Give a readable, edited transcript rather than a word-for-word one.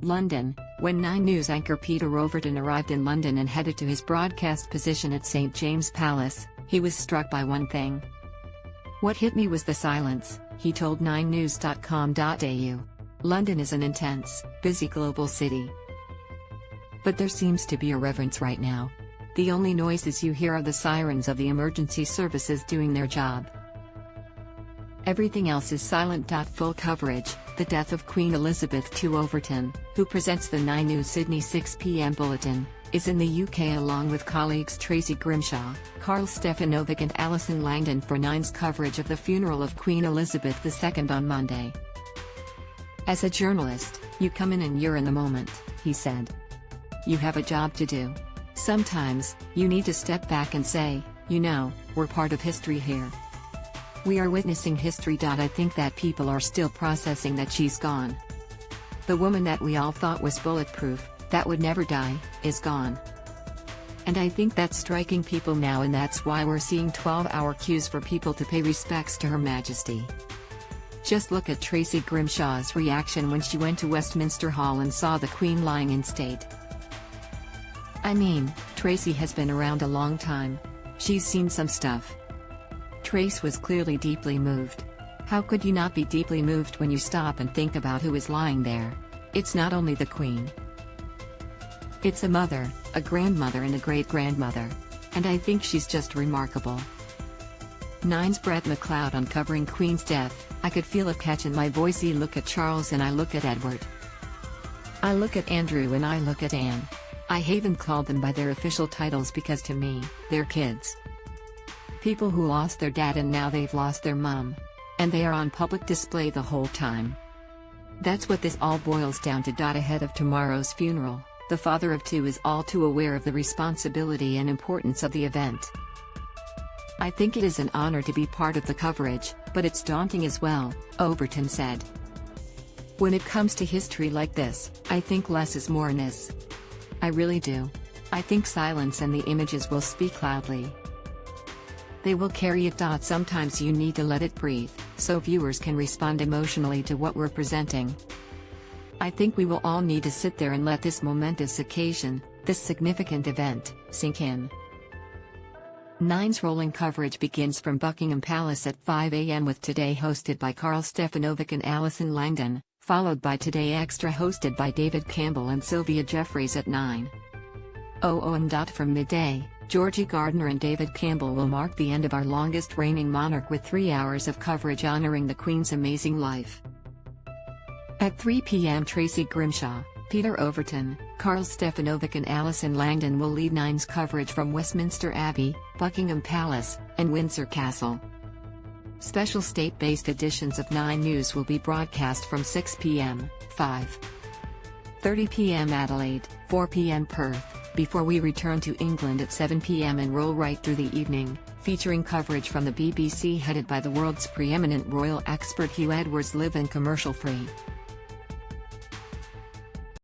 London, when 9 News anchor Peter Overton arrived in London and headed to his broadcast position at St James Palace, he was struck by one thing. "What hit me was the silence," he told 9news.com.au. "London is an intense, busy global city. But there seems to be a reverence right now. The only noises you hear are the sirens of the emergency services doing their job. Everything else is silent." Full coverage. The death of Queen Elizabeth IIOverton, who presents the 9 News Sydney 6 p.m. bulletin, is in the UK along with colleagues Tracy Grimshaw, Carl Stefanovic and Alison Langdon for 9's coverage of the funeral of Queen Elizabeth II on Monday. "As a journalist, you come in and you're in the moment," he said. "You have a job to do. Sometimes, you need to step back and say, we're part of history here. We are witnessing history. I think that people are still processing that she's gone. The woman that we all thought was bulletproof, that would never die, is gone. And I think that's striking people now, and that's why we're seeing 12-hour queues for people to pay respects to Her Majesty. Just look at Tracy Grimshaw's reaction when she went to Westminster Hall and saw the Queen lying in state. I mean, Tracy has been around a long time. She's seen some stuff." Trace was clearly deeply moved. How could you not be deeply moved when you stop and think about who is lying there? It's not only the Queen. It's a mother, a grandmother and a great-grandmother. And I think she's just remarkable. 9's Brett McLeod uncovering Queen's death. "I could feel a catch in my voice. I look at Charles and I look at Edward. I look at Andrew and I look at Anne. I haven't called them by their official titles because to me, they're kids. People who lost their dad and now they've lost their mum. And they are on public display the whole time. That's what this all boils down to." Ahead of tomorrow's funeral, the father of 2 is all too aware of the responsibility and importance of the event. "I think it is an honor to be part of the coverage, but it's daunting as well," Overton said. "When it comes to history like this, I think less is more in this. I really do. I think silence and the images will speak loudly. They will carry it. Sometimes you need to let it breathe, so viewers can respond emotionally to what we're presenting. I think we will all need to sit there and let this momentous occasion, this significant event, sink in." 9's rolling coverage begins from Buckingham Palace at 5 a.m. with Today hosted by Carl Stefanovic and Alison Langdon, followed by Today Extra hosted by David Campbell and Sylvia Jeffreys at 9:00 from midday. Georgie Gardner and David Campbell will mark the end of our longest reigning monarch with 3 hours of coverage honoring the Queen's amazing life. At 3 p.m. Tracy Grimshaw, Peter Overton, Carl Stefanovic and Alison Langdon will lead 9's coverage from Westminster Abbey, Buckingham Palace, and Windsor Castle. Special state-based editions of 9 News will be broadcast from 6 p.m., 5:30 p.m. Adelaide, 4 p.m. Perth, before we return to England at 7 p.m. and roll right through the evening, featuring coverage from the BBC headed by the world's preeminent royal expert Hugh Edwards live and commercial-free.